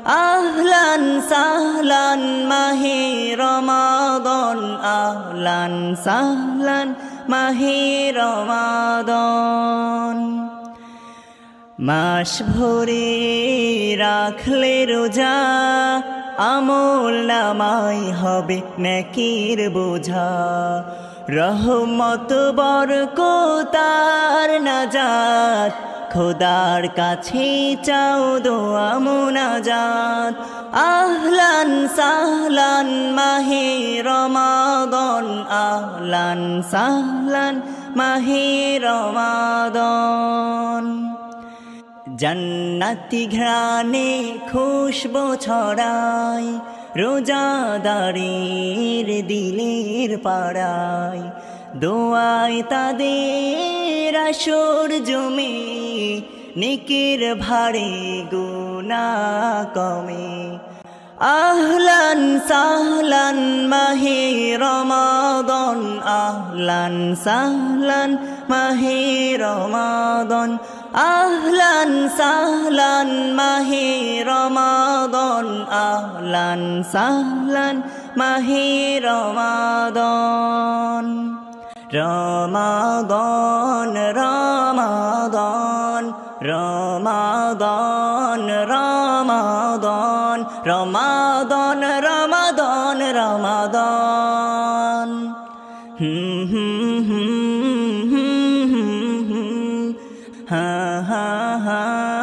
আহলান সাহলান মাহে রমাদান আহলান সাহলান মাহে রমাদান মাস ভরে রাখলে রোজা আমল নামাই হবে নেকির বোঝা রহমত বরকত আর নাজাত খোদার কাছে চাও দোয়া মুনাজাত আহলান সাহলান মাহে রমাদান আহলান সাহলান মাহে রমাদান জান্নাতি ঘ্রাণে খুশবু ছড়ায় রোজাদারের দিলের পাড়ায় দোয়ায় তাদের আসর জমে নেকের ভারে গুনাহ কমে আহলান সাহলান মাহে রমাদান আহলান সাহলান মাহে রমাদান আহলান সাহলান মাহে রমাদান আহলান সাহলান মাহে রমাদান রমাদান রমাদান রমাদান রমাদান রমাদান রমাদান রমাদান হা হা হা